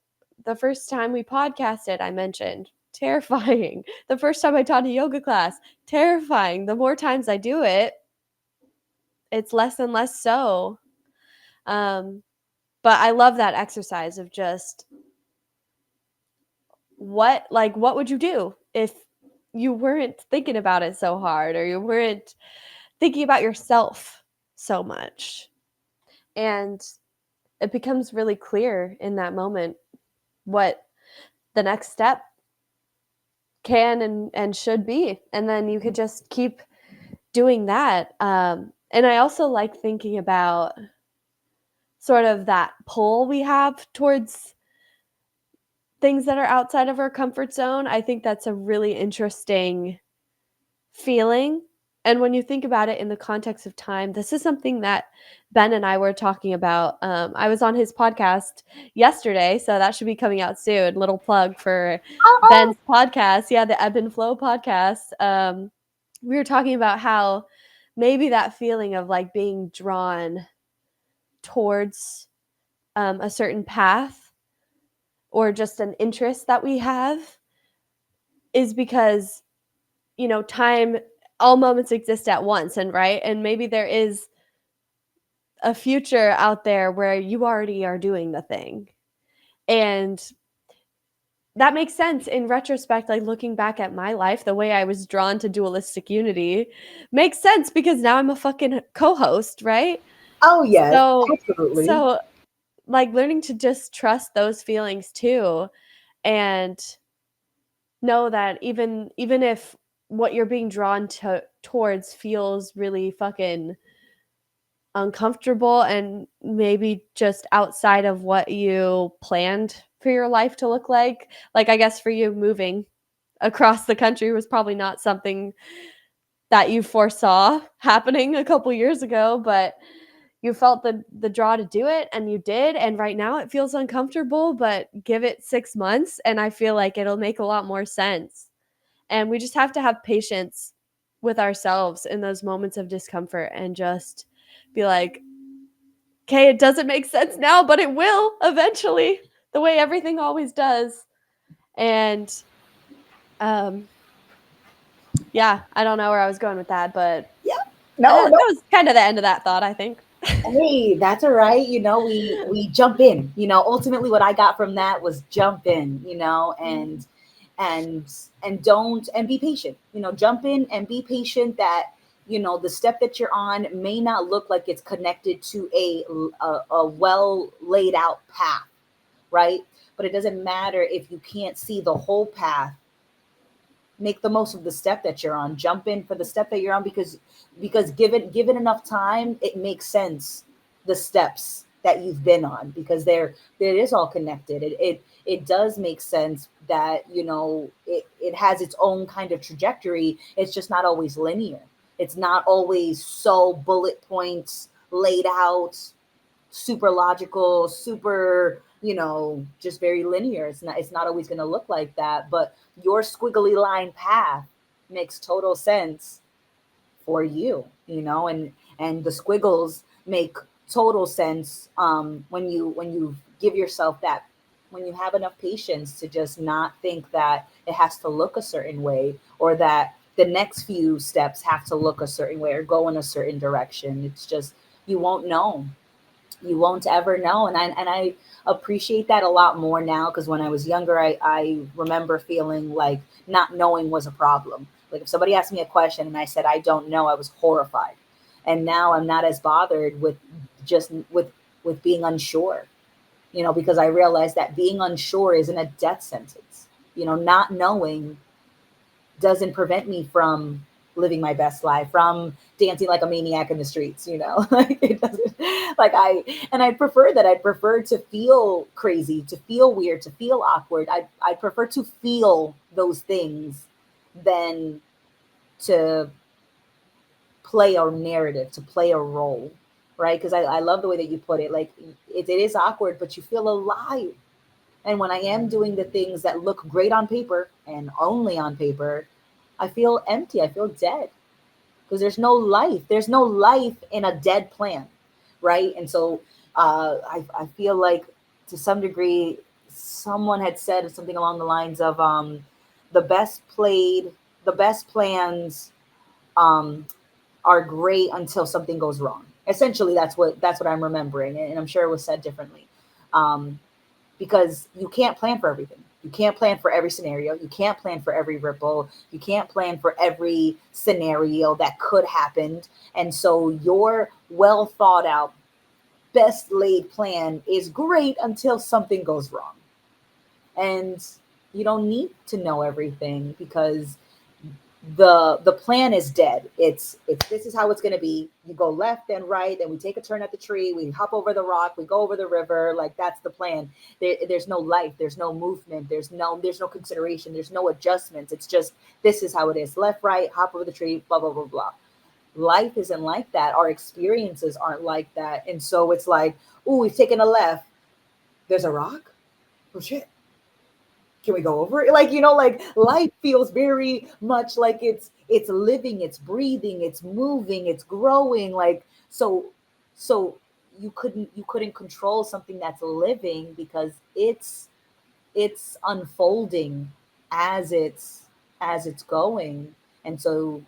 The first time we podcasted, I mentioned, terrifying. The first time I taught a yoga class, terrifying. The more times I do it, it's less and less so. But I love that exercise of just what would you do if you weren't thinking about it so hard, or you weren't thinking about yourself so much? And it becomes really clear in that moment what the next step can and should be. And then you could just keep doing that. And I also like thinking about sort of that pull we have towards things that are outside of our comfort zone. I think that's a really interesting feeling. And when you think about it in the context of time, this is something that Ben and I were talking about. I was on his podcast yesterday, so that should be coming out soon. Little plug for Oh, Ben's podcast. Yeah, the Ebb and Flow podcast. We were talking about how maybe that feeling of like being drawn towards a certain path or just an interest that we have is because, you know, time, all moments exist at once, and right, and maybe there is a future out there where you already are doing the thing, and that makes sense in retrospect. Like looking back at my life, the way I was drawn to dualistic unity makes sense because now I'm a fucking co-host, right? oh yes, so absolutely. so like learning to just trust those feelings too, and know that even if what you're being drawn towards feels really fucking uncomfortable and maybe just outside of what you planned for your life to look like I guess for you moving across the country was probably not something that you foresaw happening a couple years ago, but you felt the draw to do it and you did, and right now it feels uncomfortable, but give it 6 months and I feel like it'll make a lot more sense. And we just have to have patience with ourselves in those moments of discomfort and just be like, okay, it doesn't make sense now, but it will eventually, the way everything always does. And yeah, I don't know where I was going with that, but Yeah. No, that no. was kind of the end of that thought, I think. Hey, that's all right. We jump in. Ultimately what I got from that was jump in, and don't and be patient. Jump in and be patient that the step that you're on may not look like it's connected to a well laid out path, right? But it doesn't matter if you can't see the whole path. Make the most of the step that you're on. Jump in for the step that you're on, because given enough time, it makes sense, the steps that you've been on, because it is all connected. It does make sense that it has its own kind of trajectory. It's just not always linear. It's not always so bullet points laid out, super logical, super, just very linear. It's not always going to look like that, but your squiggly line path makes total sense for you, and the squiggles make total sense when you give yourself that, when you have enough patience to just not think that it has to look a certain way, or that the next few steps have to look a certain way or go in a certain direction. It's just, you won't know. You won't ever know. And I appreciate that a lot more now, because when I was younger, I remember feeling like not knowing was a problem. Like if somebody asked me a question and I said I don't know, I was horrified. And now I'm not as bothered with just with being unsure, because I realized that being unsure isn't a death sentence. Not knowing doesn't prevent me from living my best life, from dancing like a maniac in the streets, like it doesn't, like I'd prefer that. I'd prefer to feel crazy, to feel weird, to feel awkward. I prefer to feel those things than to play a narrative, to play a role, right? Because I love the way that you put it. Like it is awkward, but you feel alive. And when I am doing the things that look great on paper and only on paper, I feel empty. I feel dead, because there's no life. There's no life in a dead plan, right? And so I feel like, to some degree, someone had said something along the lines of the best played, the best plans um, are great until something goes wrong. Essentially, that's what I'm remembering, and I'm sure it was said differently. Um, because you can't plan for everything. You can't plan for every scenario. You can't plan for every ripple. You can't plan for every scenario that could happen. And so your well thought out, best laid plan is great until something goes wrong. And you don't need to know everything, because the plan is dead. It's this is how it's going to be. You go left and right, then we take a turn at the tree, we hop over the rock, we go over the river. Like that's the plan. There's no life, there's no movement, there's no consideration, there's no adjustments. It's just this is how it is. Left, right, hop over the tree, blah blah blah blah. Life isn't like that. Our experiences aren't like that. And so it's like, oh, we've taken a left. There's a rock. Oh shit, can we go over it? Like, like life feels very much like it's living, it's breathing, it's moving, it's growing. Like, so you couldn't control something that's living because it's unfolding as it's going. And so,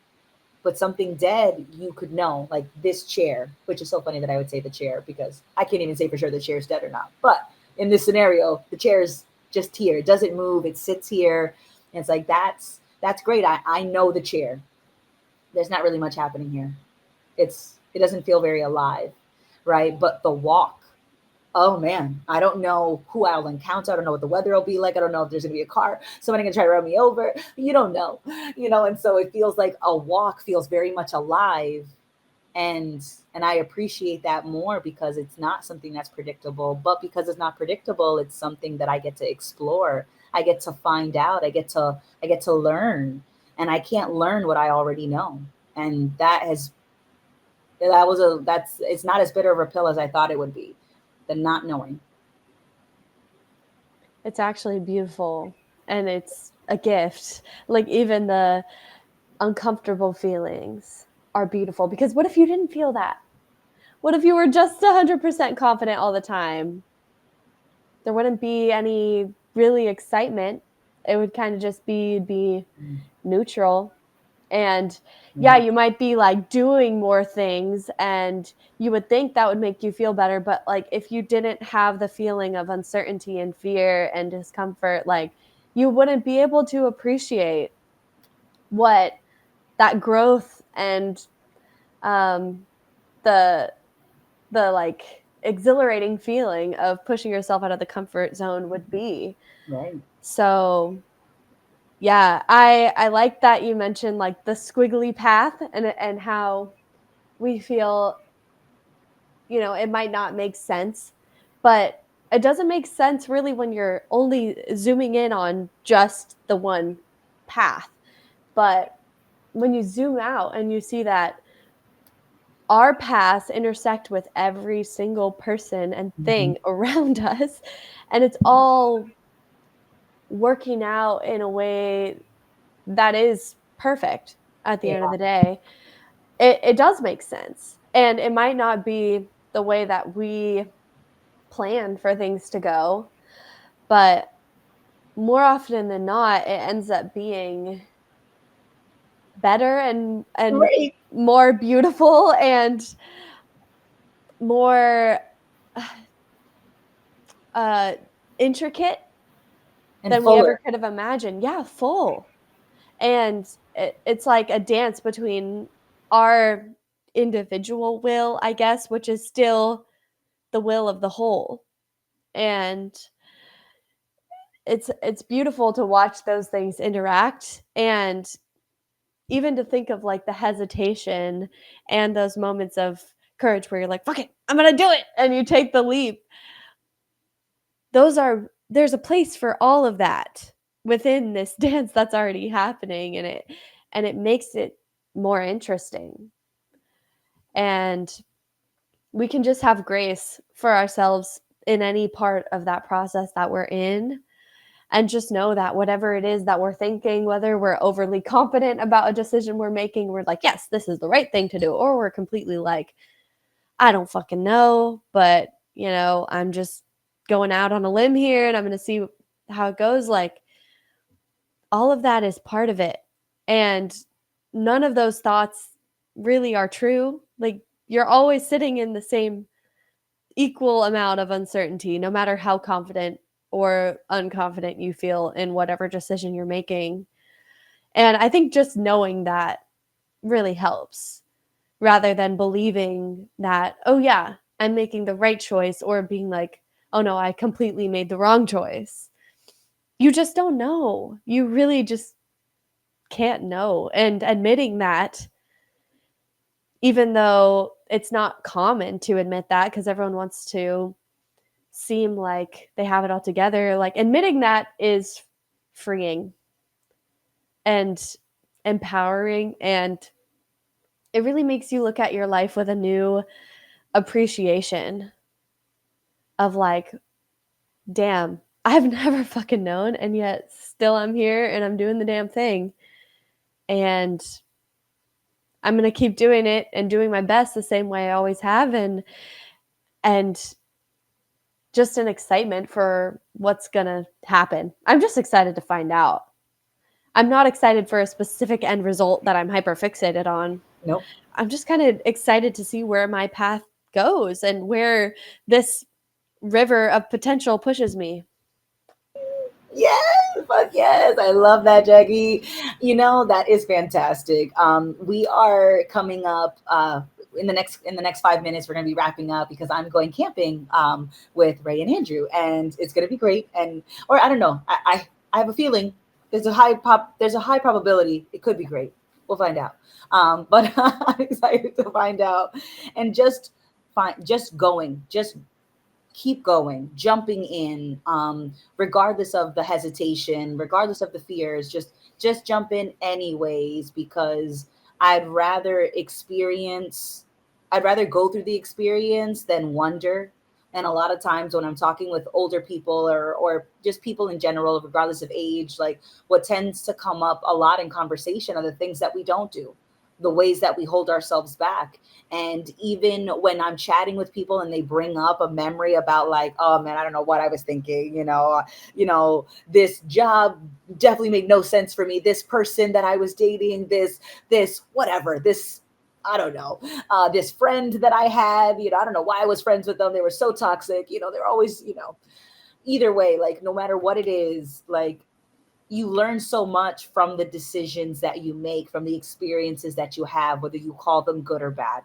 but something dead, you could know, like this chair, which is so funny that I would say the chair because I can't even say for sure the chair is dead or not. But in this scenario, the chair is just here. It doesn't move. It sits here. And it's like, that's great. I know the chair. There's not really much happening here. It doesn't feel very alive, right? But the walk, oh man, I don't know who I'll encounter. I don't know what the weather will be like. I don't know if there's gonna be a car, somebody gonna try to run me over. You don't know. And so it feels like a walk feels very much alive, and I appreciate that more because it's not something that's predictable. But because it's not predictable, it's something that I get to explore. I get to find out. I get to learn, and I can't learn what I already know. And that's it's not as bitter of a pill as I thought it would be, the not knowing. It's actually beautiful and it's a gift. Like even the uncomfortable feelings are beautiful because what if you didn't feel that? What if you were just 100% confident all the time? There wouldn't be any really excitement. It would kind of just be Mm, neutral. And yeah, yeah. you might be like doing more things and you would think that would make you feel better. But like if you didn't have the feeling of uncertainty and fear and discomfort, like you wouldn't be able to appreciate what that growth and um, the like exhilarating feeling of pushing yourself out of the comfort zone would be. Right. So yeah, I like that you mentioned like the squiggly path and how we feel, it might not make sense, but it doesn't make sense really when you're only zooming in on just the one path. But when you zoom out and you see that our paths intersect with every single person and Mhm. thing around us, and it's all working out in a way that is perfect at the Yeah. end of the day, it does make sense. And it might not be the way that we plan for things to go, but more often than not, it ends up being better and Right. more beautiful and more uh, intricate And than we ever fuller. could have imagined. Yeah, full. And it's like a dance between our individual will, I guess, which is still the will of the whole. And it's beautiful to watch those things interact and even to think of like the hesitation and those moments of courage where you're like, fuck it, I'm gonna do it, and you take the leap. There's a place for all of that within this dance that's already happening, and it makes it more interesting. And we can just have grace for ourselves in any part of that process that we're in, and just know that whatever it is that we're thinking, whether we're overly confident about a decision we're making, we're like, yes, this is the right thing to do, or we're completely like, I don't fucking know, but I'm just going out on a limb here and I'm going to see how it goes. Like, all of that is part of it. And none of those thoughts really are true. Like, you're always sitting in the same equal amount of uncertainty, no matter how confident or unconfident you feel in whatever decision you're making. And I think just knowing that really helps rather than believing that, oh, yeah, I'm making the right choice, or being like, oh, no, I completely made the wrong choice. You just don't know. You really just can't know, and admitting that, even though it's not common to admit that because everyone wants to seem like they have it all together, like admitting that is freeing and empowering, and it really makes you look at your life with a new appreciation of like, damn, I've never fucking known, and yet still I'm here and I'm doing the damn thing. And I'm going to keep doing it and doing my best the same way I always have, and just an excitement for what's going to happen. I'm just excited to find out. I'm not excited for a specific end result that I'm hyper fixated on. Nope. I'm just kind of excited to see where my path goes and where this river of potential pushes me. Yes, fuck yes. I love that, Jackie. You know, that is fantastic. We are coming up in the next 5 minutes. We're gonna be wrapping up because I'm going camping with Ray and Andrew, and it's gonna be great. And or I don't know. I have a feeling there's a high probability it could be great. We'll find out. But I'm excited to find out. And just going, just keep going, jumping in, regardless of the hesitation, regardless of the fears, just jump in anyways, because I'd rather experience, I'd rather go through the experience than wonder. And a lot of times when I'm talking with older people or just people in general, regardless of age, like what tends to come up a lot in conversation are the things that we don't do, the ways that we hold ourselves back. And even when I'm chatting with people and they bring up a memory about like, oh man, I don't know what I was thinking, this job definitely made no sense for me. This person that I was dating, this whatever, this I don't know, this friend that I had, I don't know why I was friends with them. They were so toxic, they're always, either way, like no matter what it is, like you learn so much from the decisions that you make, from the experiences that you have, whether you call them good or bad.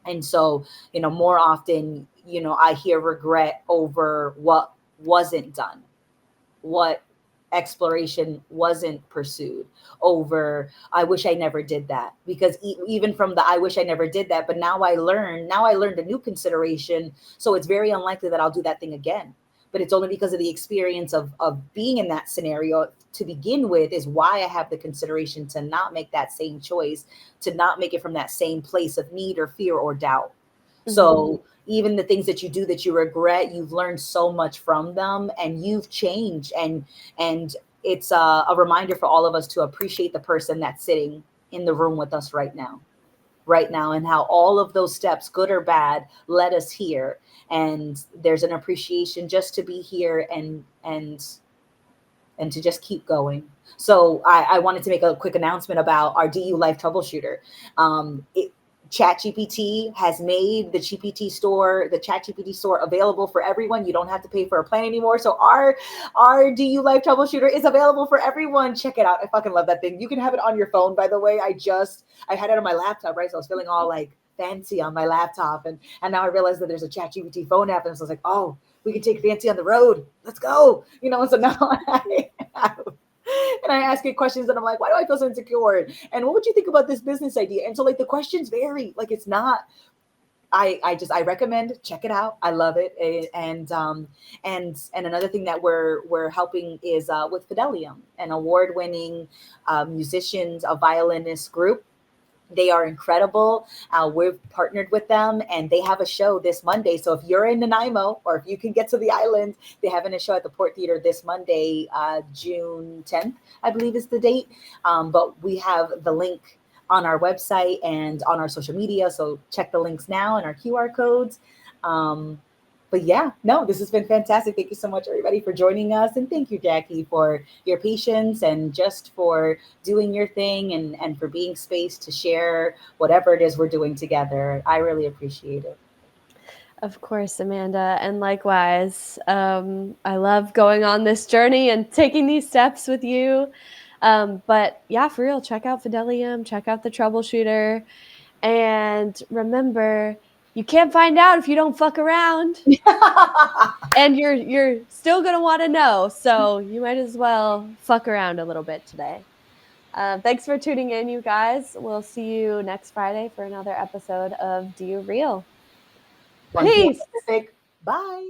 And so, more often, I hear regret over what wasn't done, what exploration wasn't pursued, over I wish I never did that. Because even from the I wish I never did that, but now I learned a new consideration. So it's very unlikely that I'll do that thing again. But it's only because of the experience of being in that scenario to begin with is why I have the consideration to not make that same choice, to not make it from that same place of need or fear or doubt. So even the things that you do that you regret, you've learned so much from them and you've changed. And it's a reminder for all of us to appreciate the person that's sitting in the room with us right now, and how all of those steps, good or bad, led us here. And there's an appreciation just to be here and to just keep going. So I wanted to make a quick announcement about our DU Life Troubleshooter. ChatGPT has made the ChatGPT store available for everyone. You don't have to pay for a plan anymore. So our DU Life Troubleshooter is available for everyone. Check it out. I fucking love that thing. You can have it on your phone, by the way. I had it on my laptop, right? So I was feeling all like fancy on my laptop, and now I realized that there's a ChatGPT phone app, and so I was like, oh, we can take fancy on the road. Let's go. And so now and I ask it questions and I'm like, why do I feel so insecure? And what would you think about this business idea? And so like the questions vary. Like it's not, I recommend check it out. I love it. And another thing that we're helping is with Fidelium, an award-winning musicians, a violinist group. They are incredible. We've partnered with them and they have a show this Monday. So if you're in Nanaimo or if you can get to the island, they're having a show at the Port Theater this Monday, June 10th, I believe is the date. But we have the link on our website and on our social media. So check the links now and our QR codes. But yeah, no, this has been fantastic. Thank you so much, everybody, for joining us. And thank you, Jackie, for your patience and just for doing your thing and for being space to share whatever it is we're doing together. I really appreciate it. Of course, Amanda. And likewise, I love going on this journey and taking these steps with you. But yeah, for real, check out Fidelium, check out the Troubleshooter. And remember, you can't find out if you don't fuck around. And you're still going to want to know. So you might as well fuck around a little bit today. Thanks for tuning in, you guys. We'll see you next Friday for another episode of Do You Real? 1 p.m. Peace. Pacific. Bye.